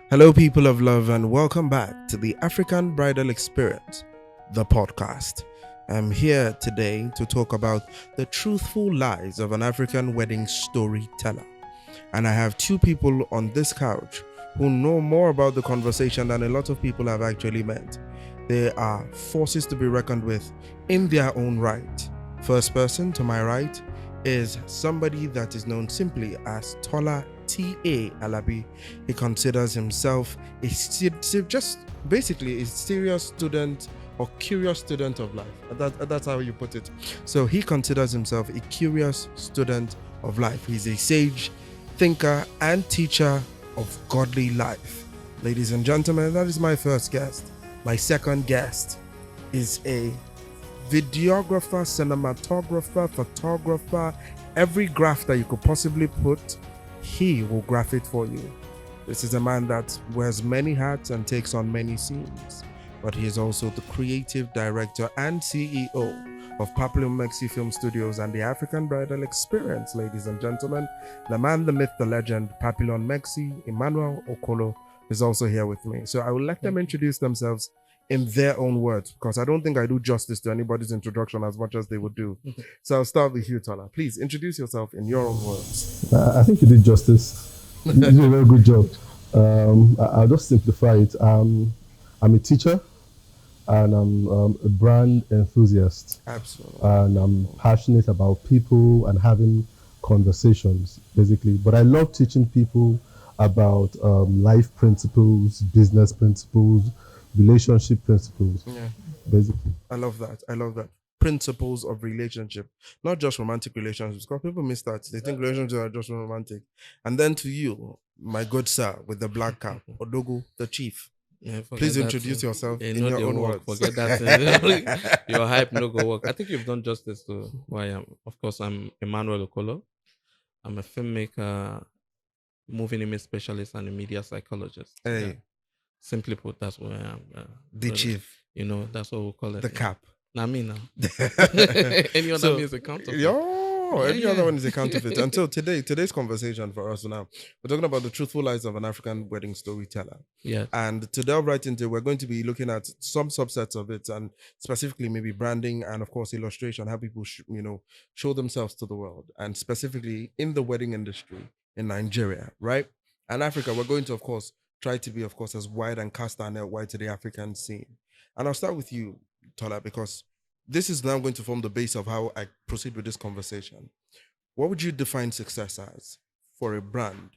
Hello, people of love, and welcome back to the African Bridal Experience, the podcast. I'm here today to talk about the truthful lies of an African wedding storyteller. And I have two people on this couch who know more about the conversation than a lot of people have actually met. They are forces to be reckoned with in their own right. First person to my right is somebody that is known simply as Tola T.A. Alabi. He considers himself just basically a serious student or curious student of life. That's how you put it. So he considers himself a curious student of life. He's a sage, thinker, and teacher of godly life. Ladies and gentlemen, that is my first guest. My second guest is a videographer, cinematographer, photographer, every graph that you could possibly put, he will graph it for you. This is a man that wears many hats and takes on many scenes, but he is also the creative director and CEO of Papillon Mexi Film Studios and the African Bridal Experience, ladies and gentlemen. The man, the myth, the legend, Papillon Mexi, Emmanuel Okolo, is also here with me. So I will let them introduce themselves in their own words, because I don't think I do justice to anybody's introduction as much as they would do. So I'll start with you, Tola. Please introduce yourself in your own words. I think you did justice. You did a very good job. I'll just simplify it. I'm a teacher and I'm a brand enthusiast. Absolutely. And I'm passionate about people and having conversations, basically. But I love teaching people about life principles, business principles, relationship principles, Yeah, basically. I love that. I love that. Principles of relationship, not just romantic relationships, because people miss that. They think relationships are just romantic. And then to you, my good sir with the black cap, Odogu, the chief. Yeah, Please introduce yourself in know your the own work. words. Forget that. Your hype no go work. I think you've done justice to who I am. Of course, I'm Emmanuel Okolo. I'm a filmmaker, moving image specialist, and a media psychologist. Hey, Yeah. Simply put, that's where I am. the chief, That's what we call it. the cap. Not me now. Any other So, me is a counterfeit. Any Yeah, other yeah. one is a counterfeit. And so today's conversation for us now, we're talking about the truthful lies of an African wedding storyteller. Yes. And to delve right into it, we're going to be looking at some subsets of it, and specifically maybe branding and of course illustration, how people show themselves to the world, and specifically in the wedding industry in Nigeria, right? And Africa, we're going to of course try to be of course as wide and cast our net wide to the African scene. And I'll start with you, Tola, because this is now going to form the base of how I proceed with this conversation. What would you define success as for a brand,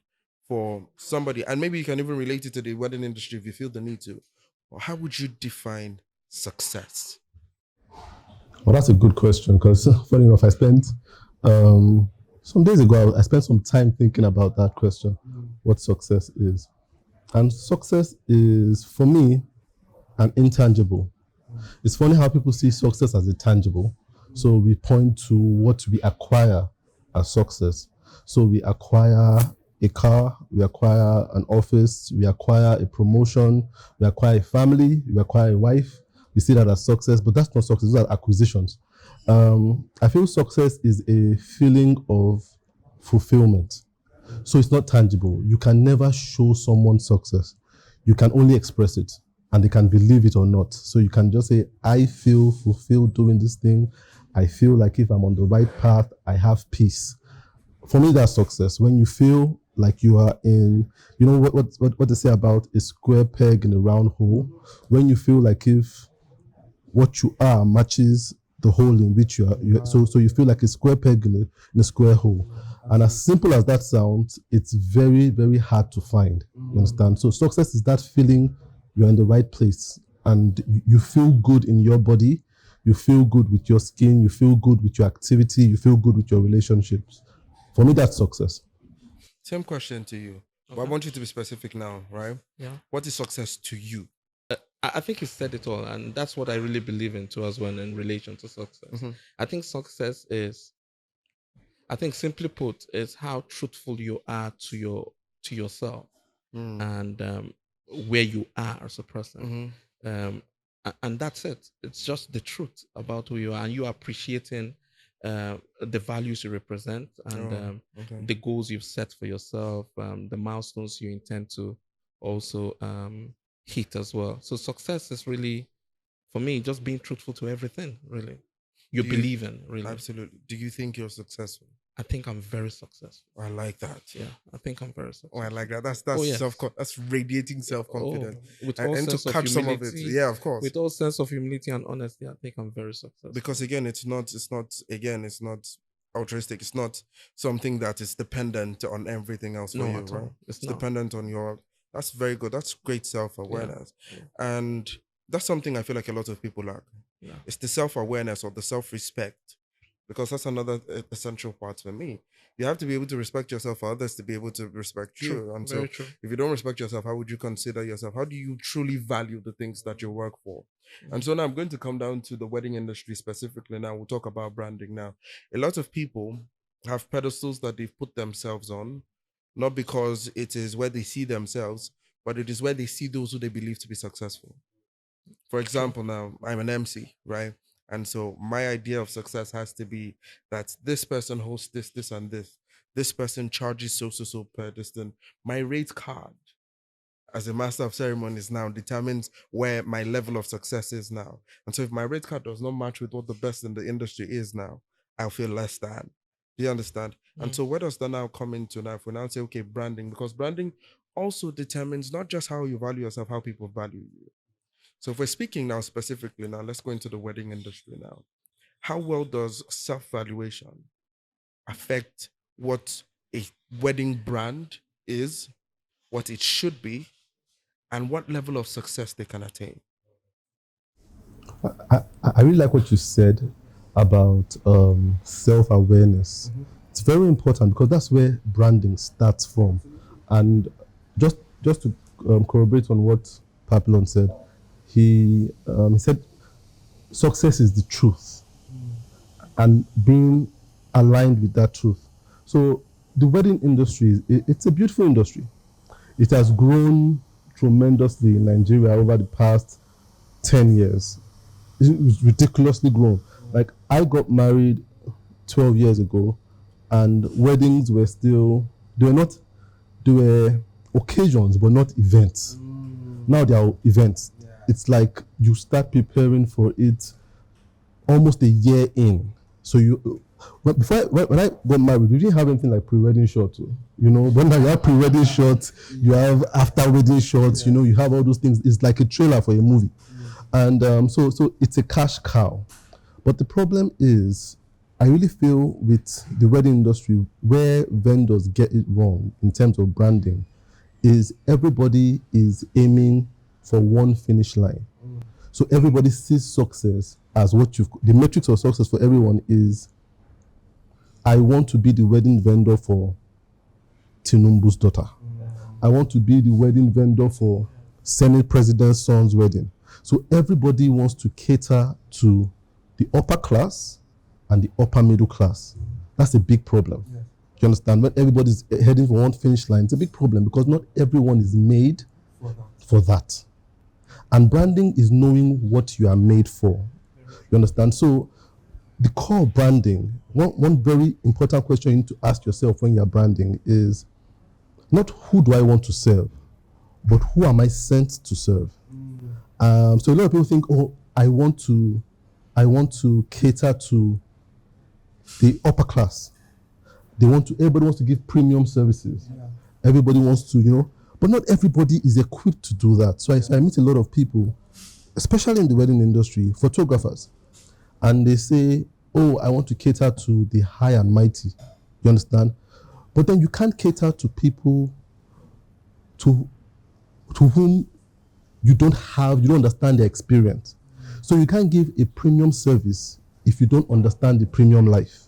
for somebody, and maybe you can even relate it to the wedding industry if you feel the need to? Or how would you define success? Well, that's a good question because, funny enough, I spent some days ago, I spent some time thinking about that question, what success is. And success is, for me, an intangible. It's funny how people see success as a tangible. So we point to what we acquire as success. So we acquire a car, we acquire an office, we acquire a promotion, we acquire a family, we acquire a wife. We see that as success, but that's not success, those are acquisitions. I feel success is a feeling of fulfillment. So it's not tangible. You can never show someone success. You can only express it and they can believe it or not. So you can just say, I feel fulfilled doing this thing. I feel like if I'm on the right path, I have peace. For me, that's success. When you feel like you are in, you know what they say about a square peg in a round hole? When you feel like if what you are matches the hole in which so you feel like a square peg in a square hole. And as simple as that sounds, it's very, very hard to find. You understand? So success is that feeling you're in the right place and you feel good in your body, you feel good with your skin, you feel good with your activity, you feel good with your relationships. For me, that's success. Same question to you. But I want you to be specific now, right? Yeah. What is success to you? I think you said it all, and that's what I really believe in too, as well, in relation to success. Mhm. I think success is, I think simply put, is how truthful you are to yourself and where you are as a person. And that's it. It's just the truth about who you are, and you appreciating the values you represent and Okay. the goals you've set for yourself, the milestones you intend to also hit as well. So success is really, for me, just being truthful to everything, really. You believe in, really. Absolutely. Do you think you're successful? I think I'm very successful. I like that. Yeah, I think I'm very successful. Oh, I like that. That's yes. that's radiating self-confidence. With all And to sense of catch some of it. humility, Yeah, of course. with all sense of humility and honesty, I think I'm very successful. Because again, it's not altruistic. It's not something that is dependent on everything else for you, right? It's dependent on your. That's very good. That's great self-awareness. Yeah. And that's something I feel like a lot of people lack. Yeah. It's the self-awareness or the self-respect, because that's another essential part for me. You have to be able to respect yourself for others to be able to respect you. And so if you don't respect yourself, how would you consider yourself? How do you truly value the things that you work for? And so now I'm going to come down to the wedding industry specifically. Now we'll talk about branding. Now, a lot of people have pedestals that they've put themselves on, not because it is where they see themselves, but it is where they see those who they believe to be successful. For example, now I'm an MC, right? And so my idea of success has to be that this person hosts this, this, and this. This person charges so per distance. My rate card as a master of ceremonies now determines where my level of success is now. And so if my rate card does not match with what the best in the industry is now, I'll feel less than. Do you understand? And so where does that now come into now? If we now say, okay, branding, because branding also determines not just how you value yourself, how people value you. So if we're speaking now specifically, now let's go into the wedding industry now. How well does self-valuation affect what a wedding brand is, what it should be, and what level of success they can attain? I really like what you said about self-awareness. It's very important because that's where branding starts from. And just to corroborate on what Papillon said, he said success is the truth and being aligned with that truth. So the wedding industry, it's a beautiful industry. It has grown tremendously in Nigeria over the past 10 years. It's ridiculously grown. Like, I got married 12 years ago, and weddings were still, they were occasions, but not events. Now they are events. Yeah. It's like you start preparing for it almost a year in. So when I got married, we didn't have anything like pre-wedding shots, you know. But now you have pre-wedding shots, you have after-wedding shots, you know, you have all those things. It's like a trailer for a movie. And so it's a cash cow. But the problem is, I really feel with the wedding industry, where vendors get it wrong in terms of branding, is everybody is aiming for one finish line. So everybody sees success as the metrics of success for everyone is, I want to be the wedding vendor for Tinubu's daughter. I want to be the wedding vendor for Senate President's son's wedding. So everybody wants to cater to the upper class and the upper middle class. That's a big problem. Yeah. You understand? When everybody's heading for one finish line, it's a big problem because not everyone is made for that. And branding is knowing what you are made for. You understand? So the core of branding, one very important question you need to ask yourself when you're branding is not who do I want to serve, but who am I sent to serve? So a lot of people think, oh, I want to cater to the upper class. Everybody wants to give premium services. Yeah. Everybody wants to, you know, but not everybody is equipped to do that. So I meet a lot of people, especially in the wedding industry, photographers, and they say, oh, I want to cater to the high and mighty. You understand? But then you can't cater to people to whom you don't understand their experience. So you can't give a premium service if you don't understand the premium life.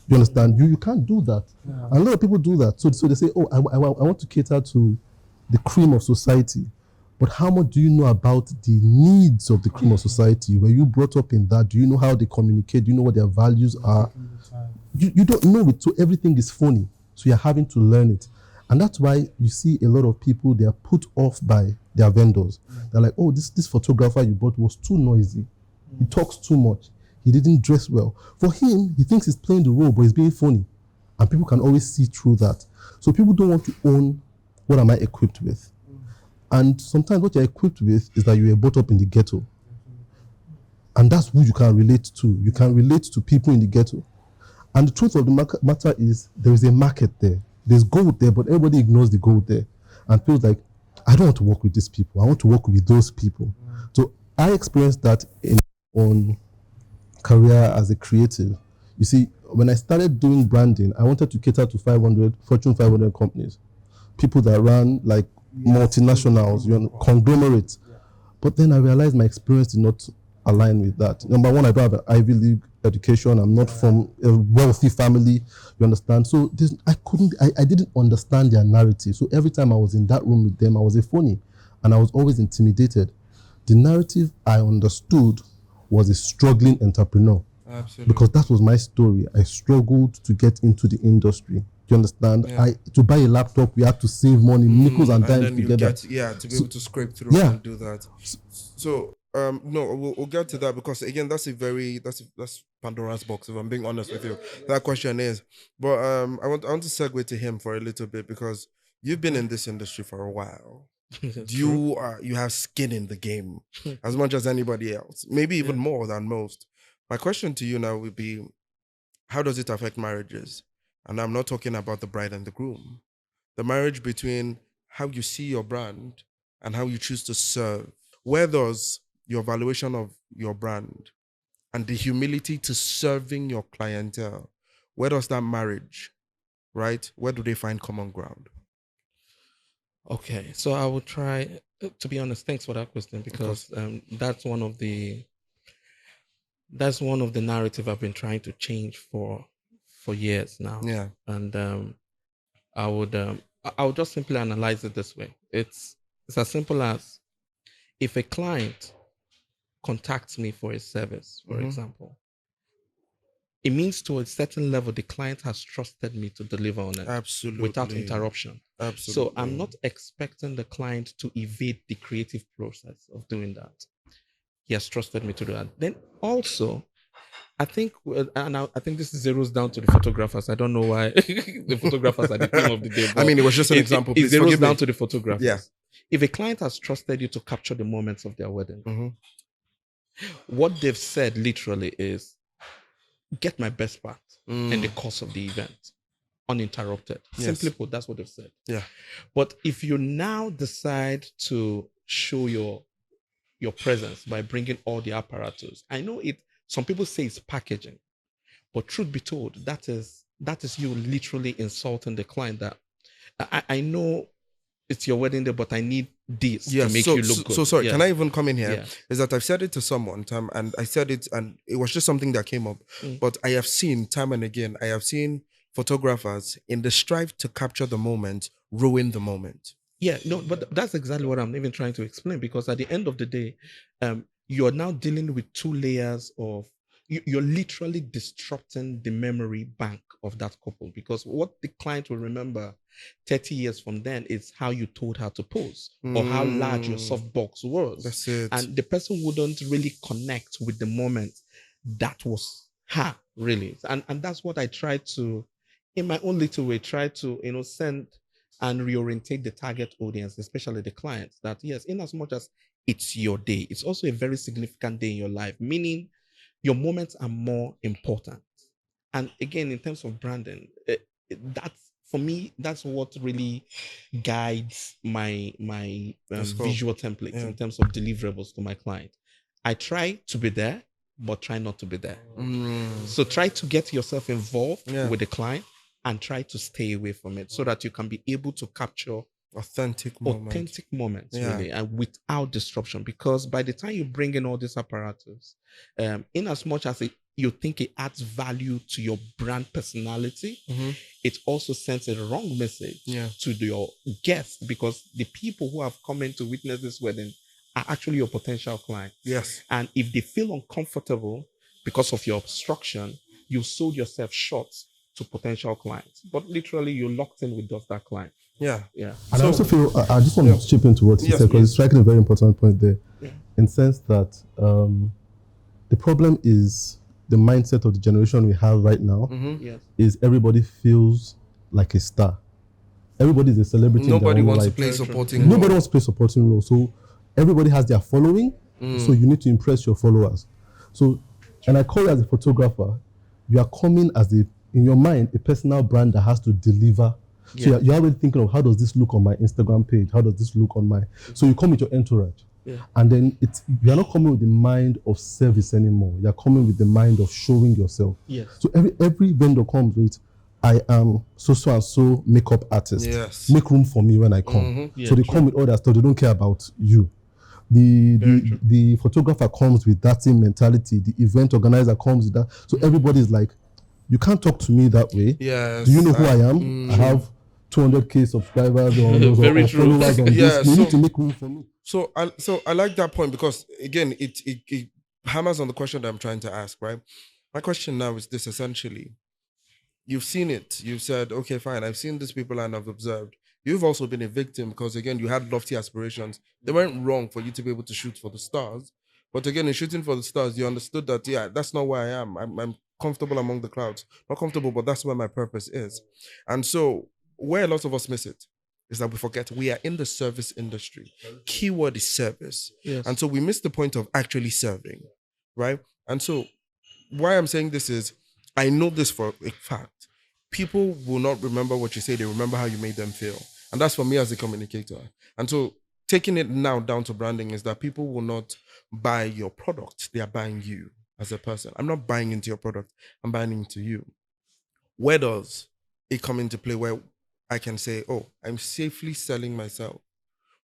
You understand? You can't do that. Yeah. And a lot of people do that. So they say, oh, I want to cater to the cream of society. But how much do you know about the needs of the cream of society? Were you brought up in that? Do you know how they communicate? Do you know what their values are? You don't know it, so everything is phony. So you're having to learn it. And that's why you see a lot of people, they are put off by their vendors. Yeah. They're like, oh, this photographer you bought was too noisy. He talks too much. He didn't dress well. For him, he thinks he's playing the role, but he's being funny. And people can always see through that. So people don't want to own what am I equipped with. And sometimes what you're equipped with is that you were brought up in the ghetto. And that's who you can relate to. You can relate to people in the ghetto. And the truth of the matter is there is a market there. There's gold there, but everybody ignores the gold there and feels like, I don't want to work with these people. I want to work with those people. So I experienced that in on career as a creative. You see, when I started doing branding, I wanted to cater to Fortune 500 companies, people that ran like multinationals, conglomerates. But then I realized my experience did not align with that. Number one, I don't have an Ivy League education. I'm not from a wealthy family. You understand? So I didn't understand their narrative. So every time I was in that room with them, I was a phony, and I was always intimidated. The narrative I understood was a struggling entrepreneur. Absolutely. Because that was my story. I struggled to get into the industry. Do you understand? Yeah. To buy a laptop, we had to save money, nickels and dimes together. To be able to scrape through and do that. So no, we'll get to that, because again, that's Pandora's box, if I'm being honest with you. That question is, but I want to segue to him for a little bit, because you've been in this industry for a while. You have skin in the game as much as anybody else, maybe even more than most. My question to you now would be, how does it affect marriages? And I'm not talking about the bride and the groom. The marriage between how you see your brand and how you choose to serve. Where does your valuation of your brand and the humility to serving your clientele, where does that marriage, right? Where do they find common ground? Okay, so I will try, to be honest, thanks for that question, because that's one of the narrative I've been trying to change for years now. Yeah. And I would just simply analyze it this way. It's as simple as, if a client contacts me for a service, for example, it means to a certain level the client has trusted me to deliver on it. Absolutely. Without interruption. Absolutely. So I'm not expecting the client to evade the creative process of doing that. He has trusted me to do that. Then also, I think this zeroes down to the photographers. I don't know why the photographers are the theme of the day. I mean, it was just an example. It zeroes down to the photographers. Yeah. If a client has trusted you to capture the moments of their wedding, what they've said literally is, get my best part in the course of the event, uninterrupted. Yes. Simply put, that's what they've said. Yeah. But if you now decide to show your presence by bringing all the apparatus, I know it. Some people say it's packaging, but truth be told, that is you literally insulting the client. That I know it's your wedding day, but I need this to make you look good. So sorry, can I even come in here? Yeah. Is that I've said it to someone, and I said it, and it was just something that came up. But I have seen time and again, I have seen photographers in the strive to capture the moment, ruin the moment. Yeah, no, but that's exactly what I'm even trying to explain, because at the end of the day, you're now dealing with two layers of, you're literally disrupting the memory bank of that couple, because what the client will remember 30 years from then is how you told her to pose or how large your softbox was. That's it. And the person wouldn't really connect with the moment that was her, really. And that's what I try to, in my own little way, try to, send and reorientate the target audience, especially the clients, that yes, in as much as it's your day, it's also a very significant day in your life, meaning your moments are more important. And again, in terms of branding, that's, for me, that's what really guides my visual templates in terms of deliverables to my client. I try to be there, but try not to be there. So try to get yourself involved with the client and try to stay away from it, so that you can be able to capture authentic moments, really, and without disruption. Because by the time you bring in all these apparatus, in as much as you think it adds value to your brand personality, it also sends a wrong message to your guests, because the people who have come in to witness this wedding are actually your potential clients. Yes. And if they feel uncomfortable because of your obstruction, you sold yourself short to potential clients, but literally you're locked in with just that client. Yeah. And I also feel, I just want to chip into what you said, because it's striking a very important point there, in the sense that the problem is the mindset of the generation we have right now is everybody feels like a star. everybody's a celebrity. Nobody in their own wants to life. play supporting role. Nobody wants to play supporting role. So everybody has their following. So you need to impress your followers. So, and I call you as a photographer, you are coming as in your mind, a personal brand that has to deliver. So you're already thinking of how does this look on my Instagram page? How does this look on my... So you come with your entourage. And then you're not coming with the mind of service anymore. You're coming with the mind of showing yourself. So every vendor comes with, I am so and so makeup artist. Make room for me when I come. So they come with all that stuff. They don't care about you. The photographer comes with that same mentality. The event organizer comes with that. So everybody's like, you can't talk to me that way. Do you know who I am? I have 200k subscribers or followers on this. You need to make room for me. So I like that point, because again, it hammers on the question that I'm trying to ask, right? My question now is this: essentially, you've seen it. You've said, okay, fine, I've seen these people and I've observed. You've also been a victim, because again, you had lofty aspirations. They weren't wrong for you to be able to shoot for the stars. But again, in shooting for the stars, you understood that, that's not where I am. I'm comfortable among the clouds. Not comfortable, but that's where my purpose is. And so where a lot of us miss it is that we forget we are in the service industry. Keyword is service. And so we miss the point of actually serving, right? And so why I'm saying this is, I know this for a fact. People will not remember what you say. They remember how you made them feel. And that's for me as a communicator. And so taking it now down to branding is that people will not buy your product. They are buying you as a person. I'm not buying into your product. I'm buying into you. Where does it come into play where I can say, oh, I'm safely selling myself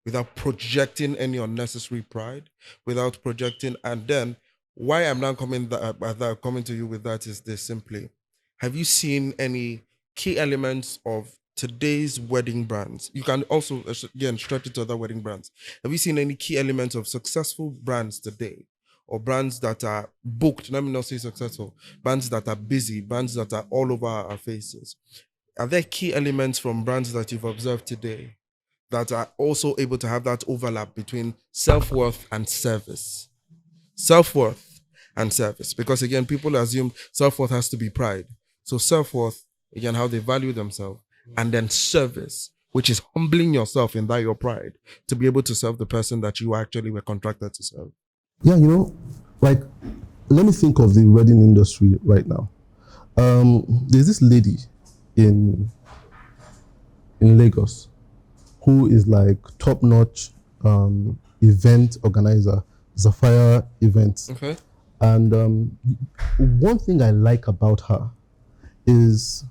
without projecting any unnecessary pride, without projecting, and then why I'm now coming to you with that is this simply. Have you seen any key elements of today's wedding brands? You can also, again, stretch it to other wedding brands. Have you seen any key elements of successful brands today, or brands that are booked? Let me not say successful. Brands that are busy, brands that are all over our faces. Are there key elements from brands that you've observed today that are also able to have that overlap between self-worth and service? Self-worth and service. Because again, people assume self-worth has to be pride. So self-worth, again, how they value themselves. And then service, which is humbling yourself in that your pride to be able to serve the person that you actually were contracted to serve. Yeah, like, let me think of the wedding industry right now. There's this lady in Lagos who is like top-notch event organizer, Sapphire Events. Okay. And one thing I like about her is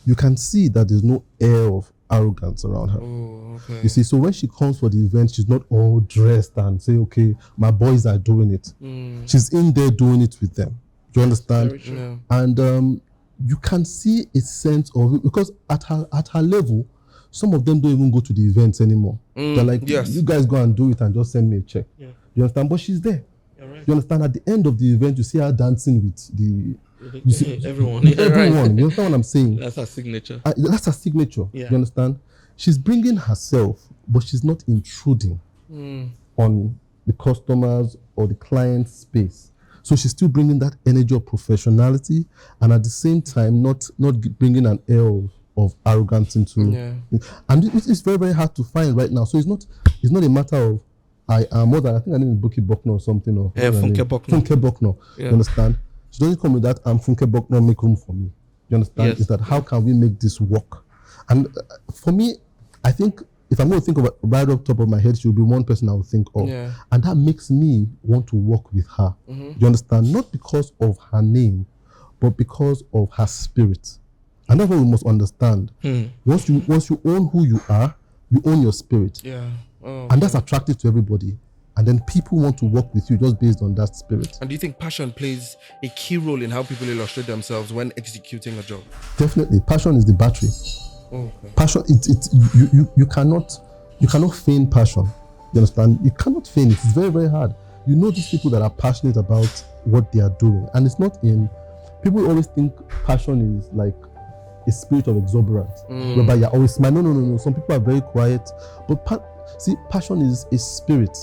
you can see that there's no air of arrogance around her. Oh, okay. You see, so when she comes for the event, she's not all dressed and say, okay, my boys are doing it. She's in there doing it with them. Do you understand? Yeah. And you can see a sense of it, because at her level, some of them don't even go to the events anymore. They're like, you guys go and do it and just send me a check. You understand? But she's there. Right. You understand? At the end of the event, you see her dancing with everyone. Everyone. You understand what I'm saying? That's her signature. That's her signature. You understand? She's bringing herself, but she's not intruding on the customers or the client's space. So she's still bringing that energy of professionality, and at the same time, not bringing an air of arrogance into. And it's very, very hard to find right now. So it's not a matter of I am more than, I think her name is Buki Bokno or something, or Funke Bokno. Funke Bokno. You understand? She doesn't come with that I'm Funke Bokno, make room for me. You understand? It's that how can we make this work? And for me, I think if I'm going to think of it right off the top of my head, she will be one person I would think of. And that makes me want to work with her. You understand? Not because of her name, but because of her spirit. And that's what we must understand. Once you own who you are, you own your spirit. And that's attractive to everybody. And then people want to work with you just based on that spirit. And do you think passion plays a key role in how people illustrate themselves when executing a job? Definitely. Passion is the battery. Passion, you cannot feign passion. You understand? You cannot feign it. It's very, very hard. You know these people that are passionate about what they are doing. And it's not in... People always think passion is like a spirit of exuberance, whereby you're always smiling. No. Some people are very quiet. But passion is a spirit.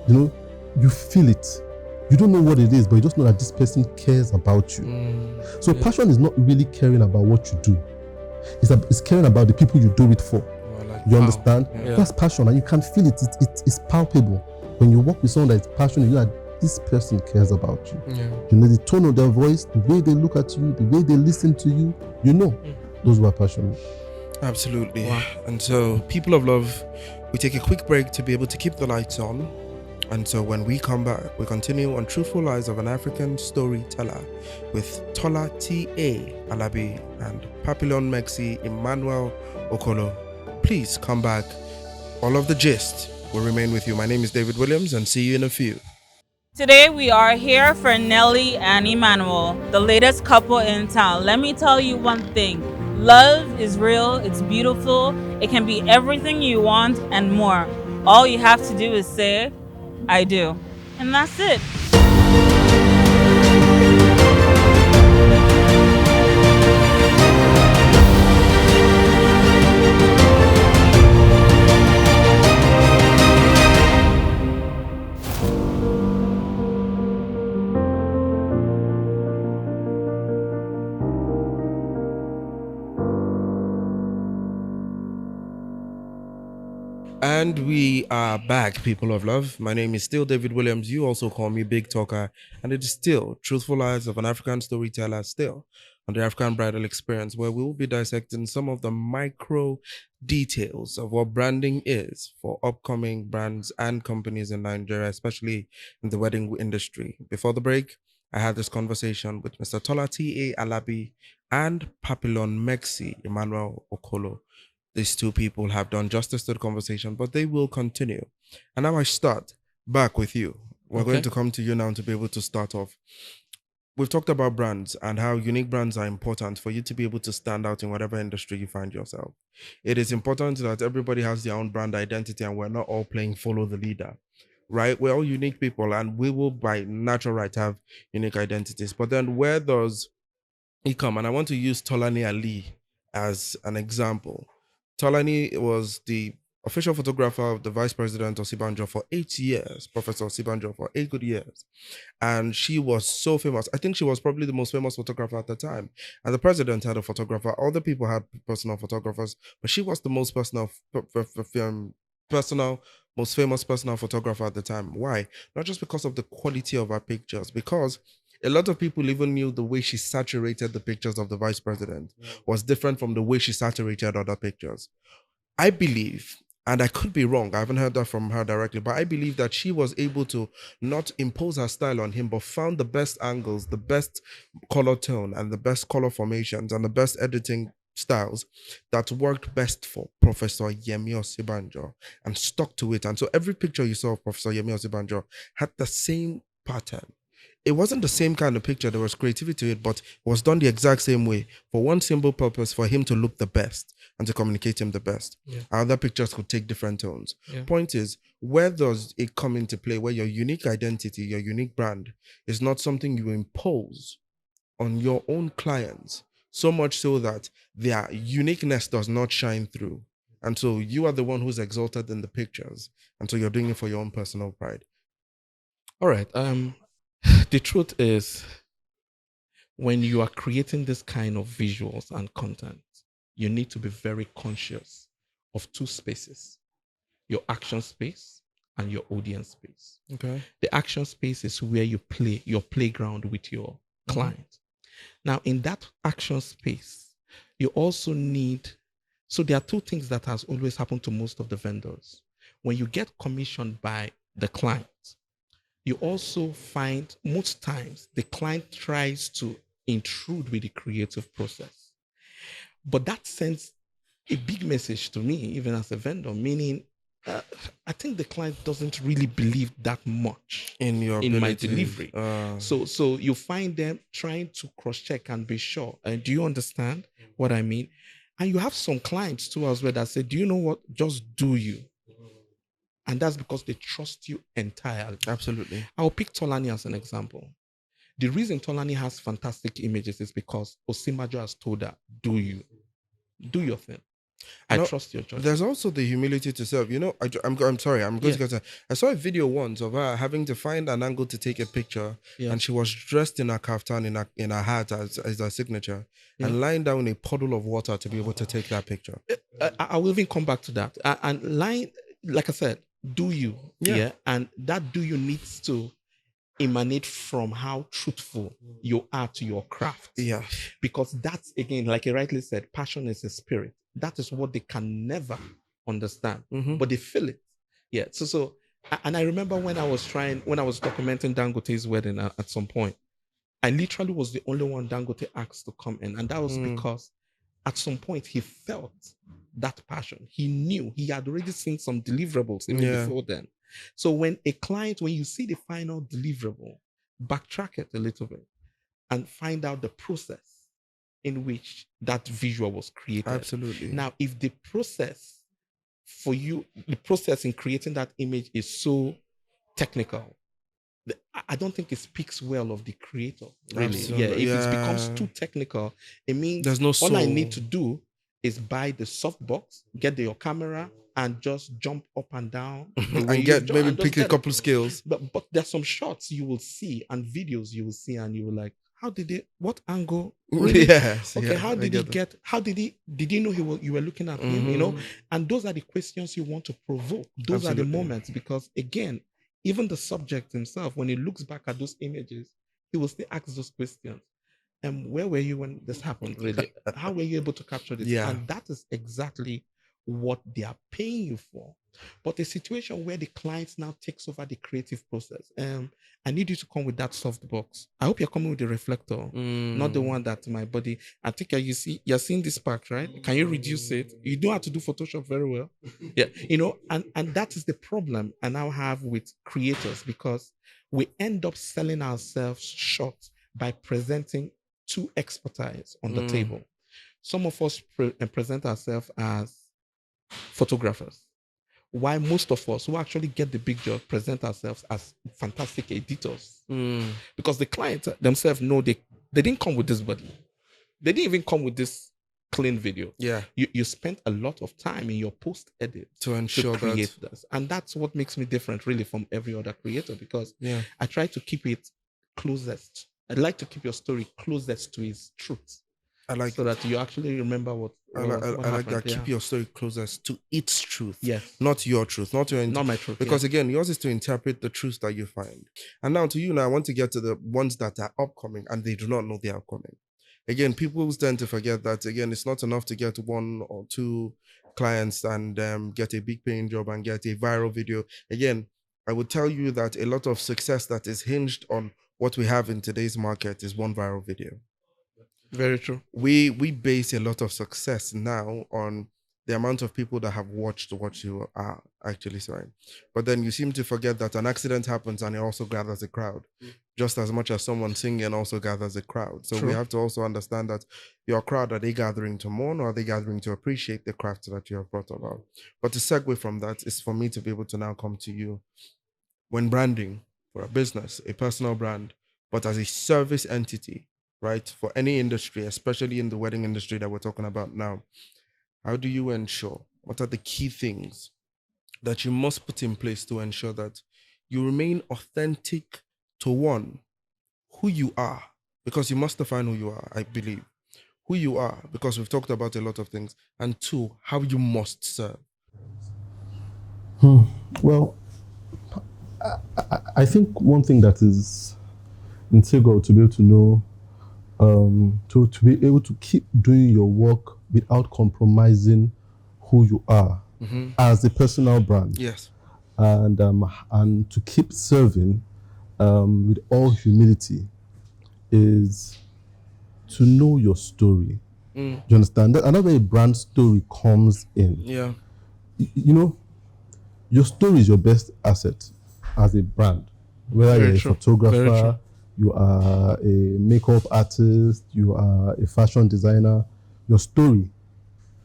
You feel it. You don't know what it is, but you just know that this person cares about you. So passion is not really caring about what you do. It's caring about the people you do it for. You understand? Yeah. That's passion, and you can feel it. It's palpable. When you work with someone that is passionate, you are, this person cares about you. Yeah. You know the tone of their voice, the way they look at you, the way they listen to you. You know, those who are passionate. Absolutely. Wow. And so, people of love, we take a quick break to be able to keep the lights on. And so, when we come back, we continue on Truthful Lies of an African Storyteller with Tola T.A. Alabi and Papillon Mexi Emmanuel Okolo. Please come back. All of the gist will remain with you. My name is David Williams, and see you in a few. Today we are here for Nelly and Emmanuel, the latest couple in town. Let me tell you one thing. Love is real, it's beautiful, it can be everything you want and more. All you have to do is say, I do. And that's it. And we are back, people of love. My name is still David Williams. You also call me Big Talker. And it is still Truthful Lives of an African Storyteller, still on the African Bridal Experience, where we will be dissecting some of the micro details of what branding is for upcoming brands and companies in Nigeria, especially in the wedding industry. Before the break, I had this conversation with Mr. Tola T.A. Alabi and Papillon Mexi Emmanuel Okolo. These two people have done justice to the conversation, but they will continue. And now I start back with you. We're going to come to you now to be able to start off. We've talked about brands and how unique brands are important for you to be able to stand out in whatever industry you find yourself. It is important that everybody has their own brand identity and we're not all playing follow the leader, right? We're all unique people and we will by natural right have unique identities. But then where does it come? And I want to use Tolani Ali as an example. Tolani was the official photographer of the Vice President Osibanjo for 8 years, Professor Osibanjo for 8 good years. And she was so famous. I think she was probably the most famous photographer at the time. And the president had a photographer. Other people had personal photographers, but she was the most most famous personal photographer at the time. Why? Not just because of the quality of her pictures, because a lot of people even knew the way she saturated the pictures of the vice president was different from the way she saturated other pictures. I believe, and I could be wrong, I haven't heard that from her directly, but I believe that she was able to not impose her style on him, but found the best angles, the best color tone, and the best color formations, and the best editing styles that worked best for Professor Yemi Osibanjo and stuck to it. And so every picture you saw of Professor Yemi Osibanjo had the same pattern. It wasn't the same kind of picture. There was creativity to it, but it was done the exact same way for one simple purpose, for him to look the best and to communicate him the best. Yeah. Other pictures could take different tones. Yeah. Point is, where does it come into play where your unique identity, your unique brand is not something you impose on your own clients, so much so that their uniqueness does not shine through. And so you are the one who's exalted in the pictures. And so you're doing it for your own personal pride. All right. The truth is, when you are creating this kind of visuals and content, you need to be very conscious of two spaces: your action space and your audience space. Okay. The action space is where you play your playground with your client. Now, in that action space, you also need, so there are two things that has always happened to most of the vendors. When you get commissioned by the client, you also find most times the client tries to intrude with the creative process. But that sends a big message to me, even as a vendor, meaning I think the client doesn't really believe that much in my delivery. So you find them trying to cross-check and be sure. Do you understand what I mean? And you have some clients too as well that say, do you know what? Just do you. And that's because they trust you entirely. Absolutely. I'll pick Tolani as an example. The reason Tolani has fantastic images is because Osimajo has told her, do you. Do your thing. I No, trust your judgment. There's also the humility to serve. I'm sorry. I'm going to get. I saw a video once of her having to find an angle to take a picture, and she was dressed in a kaftan in a hat as her signature, and lying down in a puddle of water to be able to take that picture. I will even come back to that. And lying, like I said, do you? Yeah. And that do you needs to emanate from how truthful you are to your craft. Yeah. Because that's, again, like you rightly said, passion is a spirit. That is what they can never understand, but they feel it. Yeah. So, and I remember when I was documenting Dangote's wedding at some point, I literally was the only one Dangote asked to come in. And that was because at some point he felt that passion. He knew he had already seen some deliverables even before then. So when you see the final deliverable, backtrack it a little bit and find out the process in which that visual was created. Absolutely. Now, if the process in creating that image is so technical, I don't think it speaks well of the creator. Really. Absolutely. Yeah. If it becomes too technical, it means there's no soul. All I need to do is buy the softbox, get your camera, and just jump up and down and pick a couple skills. But there's some shots you will see and videos you will see, and you will like, what angle? Really? Yes. Okay, how did he know you were looking at him, And those are the questions you want to provoke. Those are the moments, because again, even the subject himself, when he looks back at those images, he will still ask those questions. Where were you when this happened, really? How were you able to capture this? Yeah. And that is exactly what they are paying you for. But a situation where the client now takes over the creative process. I need you to come with that soft box. I hope you're coming with the reflector, not the one that my body. I think you're seeing this part, right? Can you reduce it? You don't have to do Photoshop very well. Yeah, and that is the problem I now have with creators, because we end up selling ourselves short by presenting too expertise on the table. Some of us present ourselves as photographers, while most of us who actually get the big job present ourselves as fantastic editors. Because the client themselves know they didn't come with this body. They didn't even come with this clean video. Yeah. You spent a lot of time in your post edit to ensure to create this. And that's what makes me different really from every other creator, because I try to keep it closest. I'd like to keep your story closest to its truth. So that you actually remember what I like that. Yeah. Keep your story closest to its truth. Yes. Not your truth. Not my truth. Because again, yours is to interpret the truth that you find. And now to you, I want to get to the ones that are upcoming and they do not know they are upcoming. Again, people tend to forget that, again, it's not enough to get one or two clients and get a big paying job and get a viral video. Again, I would tell you that a lot of success that is hinged on what we have in today's market is one viral video. Very true. We base a lot of success now on the amount of people that have watched what you are actually saying. But then you seem to forget that an accident happens and it also gathers a crowd, just as much as someone singing also gathers a crowd. So we have to also understand that your crowd, are they gathering to mourn, or are they gathering to appreciate the craft that you have brought about? But to segue from that is for me to be able to now come to you. When branding for a business, a personal brand, but as a service entity, right, for any industry, especially in the wedding industry that we're talking about now, how do you ensure, what are the key things that you must put in place to ensure that you remain authentic to, one, who you are, because you must define who you are, I believe, who you are, because we've talked about a lot of things, and two, how you must serve? Well, I think one thing that is integral to be able to know, to be able to keep doing your work without compromising who you are as a personal brand. Yes. And to keep serving with all humility is to know your story. Do you understand? Another brand story comes in. Yeah. Your story is your best asset as a brand. Whether you're a photographer, you are a makeup artist, you are a fashion designer, your story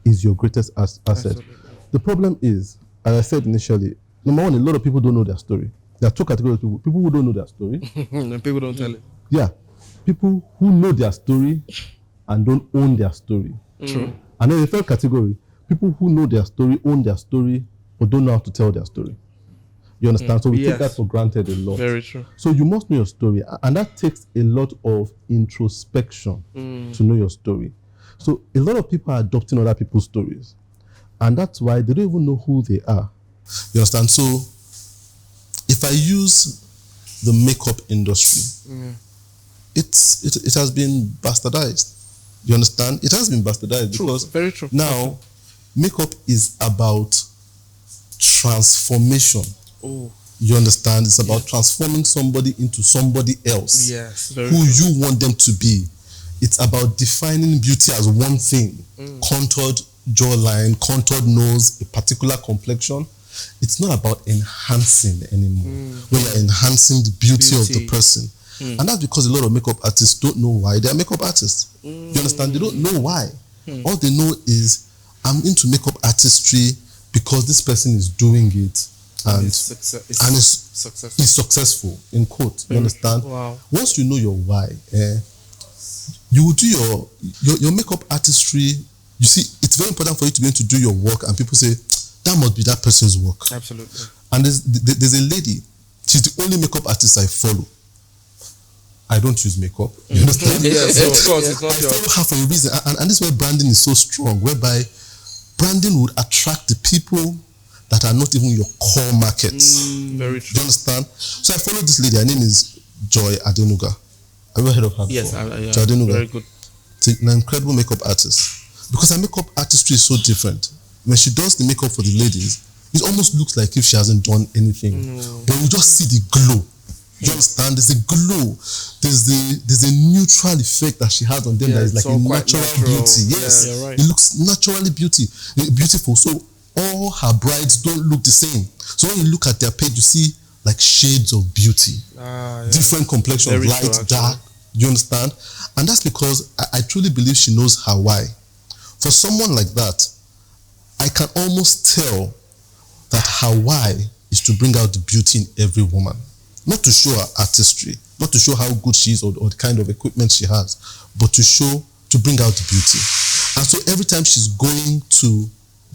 is your greatest asset. Absolutely. The problem is, as I said initially, number one, a lot of people don't know their story. There are two categories of people. People who don't know their story. And people don't tell it. Yeah. People who know their story and don't own their story. True. And then the third category, People who know their story, own their story, but don't know how to tell their story. You understand? So we take that for granted a lot. Very true. So you must know your story, and that takes a lot of introspection to know your story. So a lot of people are adopting other people's stories, and that's why they don't even know who they are. You understand? So if I use the makeup industry, it has been bastardized. You understand? It has been bastardized because very true. Now makeup is about transformation. Oh, you understand? It's about transforming somebody into somebody else. Yes. Who you want them to be. It's about defining beauty as one thing. Contoured jawline, contoured nose, a particular complexion. It's not about enhancing anymore. When you're enhancing the beauty of the person. And that's because a lot of makeup artists don't know why they're makeup artists. You understand? They don't know why. All they know is, I'm into makeup artistry because this person is doing it and is successful, in quote. You understand? Wow. Once you know your why, you will do your makeup artistry. You see, it's very important for you to be able to do your work, and people say, that must be that person's work. Absolutely. And there's a lady, she's the only makeup artist I follow. I don't use makeup. You understand? Yes, of course. It's not I follow her for a reason. And this is why branding is so strong, whereby branding would attract the people that are not even your core markets. Very true. Do you understand? So I follow this lady. Her name is Joy Adenuga. Have you heard of her before? Yes, Joy Adenuga. very good. She's an incredible makeup artist. Because her makeup artistry is so different. When she does the makeup for the ladies, it almost looks like if she hasn't done anything. But you just see the glow. You understand? There's a glow. There's a neutral effect that she has on them that is like a natural beauty. Yes, yeah, right. It looks naturally beautiful. So all her brides don't look the same. So when you look at their page, you see like shades of beauty, different complexions, Very light, true, dark. You understand? And that's because I truly believe she knows her why. For someone like that, I can almost tell that her why is to bring out the beauty in every woman. Not to show her artistry, not to show how good she is or the kind of equipment she has, but to bring out the beauty. And so every time she's going to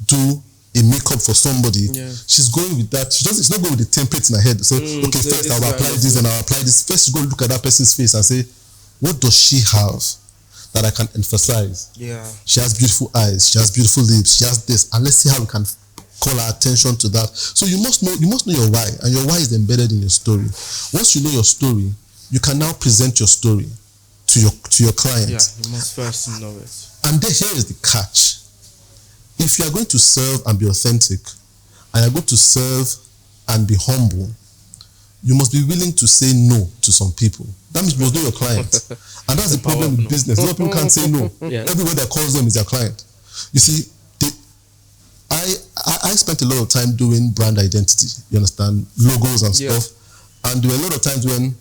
do a makeup for somebody, she's going with that. She's not going with the template in her head. So, okay, first I'll apply this and I'll apply this. First, she's going to look at that person's face and say, what does she have that I can emphasize? Yeah. She has beautiful eyes. She has beautiful lips. She has this. And let's see how we can call our attention to that. So you must know your why, and your why is embedded in your story. Once you know your story, you can now present your story to your client. Yeah, you must first know it. And then here is the catch. If you are going to serve and be authentic, and you're going to serve and be humble, you must be willing to say no to some people. That means you must know your client. And that's the problem with business. A lot of people can't say no. Everyone that calls them is their client. You see, I spent a lot of time doing brand identity, you understand, logos and stuff. And there were a lot of times when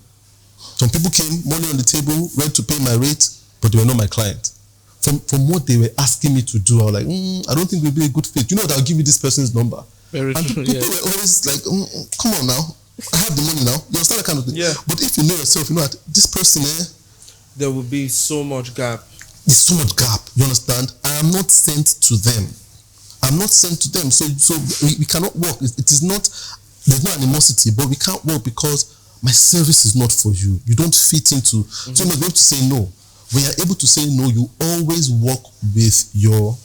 some people came, money on the table, ready to pay my rate, but they were not my client. From what they were asking me to do, I was like, I don't think we'll be a good fit. You know what, I'll give you this person's number. Very and true, people were always like, come on now, I have the money now. You understand that kind of thing? Yeah. But if you know yourself, you know that this person, there will be so much gap. There's so much gap, you understand? I am not sent to them. I'm not sent to them, so we cannot work. There's no animosity, but we can't work because my service is not for you. You don't fit into. So you must be able to say no. When you're able to say no, you always work with your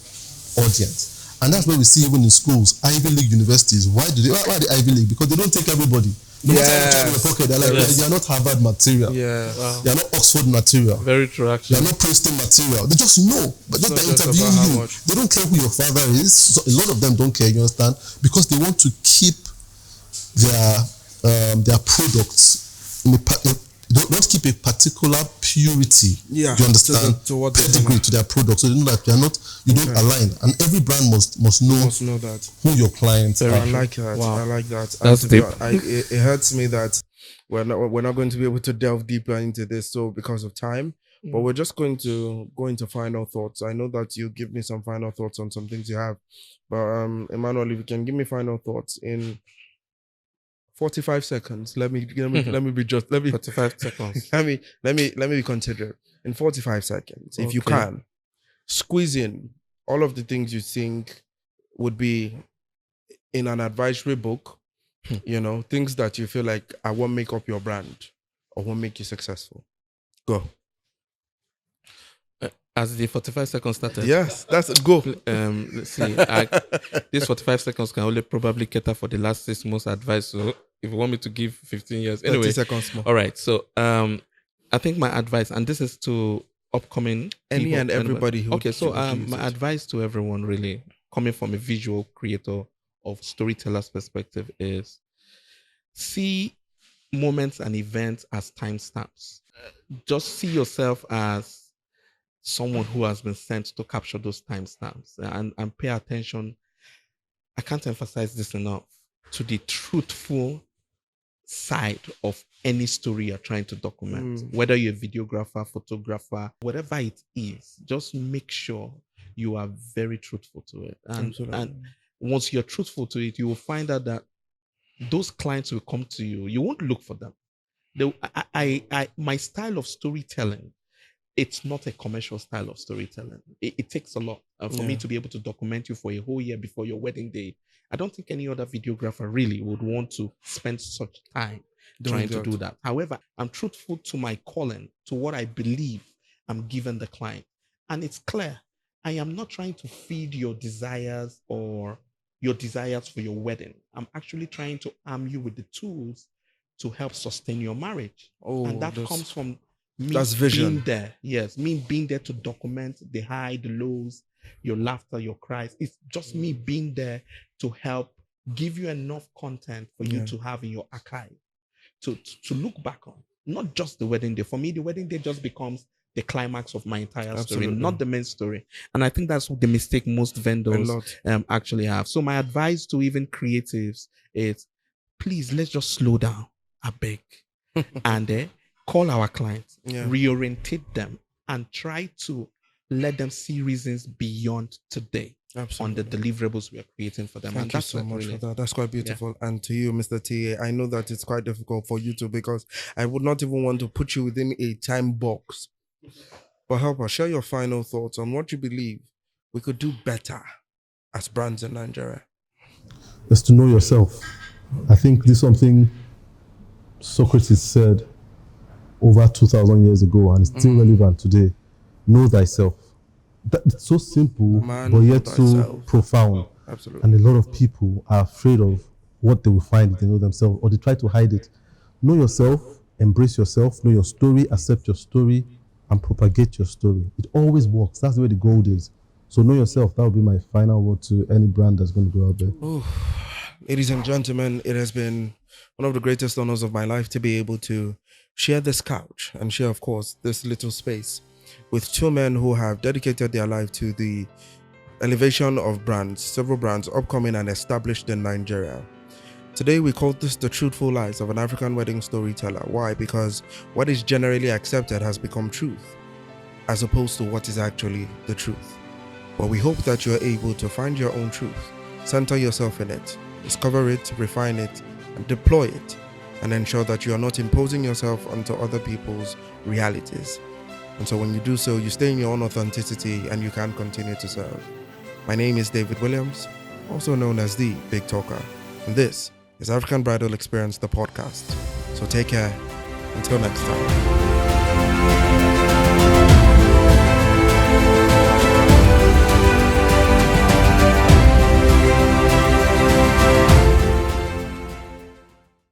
audience, and that's what we see even in schools, Ivy League universities. Why are they Ivy League? Because they don't take everybody. No matter how much in your pocket, they're like, they are not Harvard material. Yeah, they are not Oxford material. Very true, actually. They are not Princeton material. They just know, but just by interviewing you, they don't care who your father is. So a lot of them don't care. You understand? Because they want to keep their products in don't keep a particular purity. Yeah, you understand? Pedigree to their products, so they know that you don't align. And every brand must know that who your clients are. I like that. Wow. I like that. That's deep. It hurts me that we're not going to be able to delve deeper into this, so because of time. But we're just going to go into final thoughts. I know that you give me some final thoughts on some things you have, but Emmanuel, if you can give me final thoughts in 45 seconds. Let me be 45 seconds. let me be considerate. In 45 seconds, if you can, squeeze in all of the things you think would be in an advisory book, things that you feel like I won't make up your brand or won't make you successful. Go. As the 45 seconds started. Yes, that's it. Go. Let's see. This 45 seconds can only probably cater for the last 6 months advice. So if you want me to give 15 years, anyway. 30 seconds more. All right. So I think my advice, and this is to upcoming any and everybody who. Okay. So my advice to everyone, really coming from a visual creator of storyteller's perspective, is see moments and events as timestamps. Just see yourself as someone who has been sent to capture those timestamps, and pay attention. I can't emphasize this enough, to the truthful side of any story you're trying to document. Whether you're a videographer, photographer, whatever it is, just make sure you are very truthful to it. And once you're truthful to it, you will find out that those clients will come to you. You won't look for them. My style of storytelling, it's not a commercial style of storytelling. It takes a lot for me to be able to document you for a whole year before your wedding day. I don't think any other videographer really would want to spend such time trying to do that. However, I'm truthful to my calling, to what I believe I'm giving the client. And it's clear, I am not trying to feed your desires or your desires for your wedding. I'm actually trying to arm you with the tools to help sustain your marriage. And that comes from me being there. Yes, me being there to document the high, the lows, your laughter, your cries. It's just me being there to help give you enough content for you to have in your archive to look back on. Not just the wedding day. For me, the wedding day just becomes the climax of my entire story, not the main story. And I think that's the mistake most vendors actually have. So my advice to even creatives is, please, let's just slow down, I beg. And call our clients, reorientate them, and try to let them see reasons beyond today on the deliverables we are creating for them. Thank you so much for that. That's quite beautiful. And to you, Mr. T, I know that it's quite difficult for you to, because I would not even want to put you within a time box. But help us, share your final thoughts on what you believe we could do better as brands in Nigeria. Is to know yourself. I think this is something Socrates said over 2,000 years ago, and it's still relevant today. Know thyself. It's so simple, but yet so profound. Absolutely. And a lot of people are afraid of what they will find if they know themselves, or they try to hide it. Know yourself, embrace yourself, know your story, accept your story, and propagate your story. It always works. That's the way the gold is. So know yourself. That would be my final word to any brand that's going to go out there. Ooh. Ladies and gentlemen, it has been one of the greatest honors of my life to be able to share this couch and share, of course, this little space with two men who have dedicated their life to the elevation of brands, several brands upcoming and established in Nigeria. Today, we call this the truthful lives of an African wedding storyteller. Why? Because what is generally accepted has become truth, as opposed to what is actually the truth. But we hope that you're able to find your own truth, center yourself in it, discover it, refine it, and deploy it, and ensure that you are not imposing yourself onto other people's realities. And so when you do so, you stay in your own authenticity and you can continue to serve. My name is David Williams, also known as the Big Talker, and this is African Bridal Experience, the podcast. So take care. Until next time.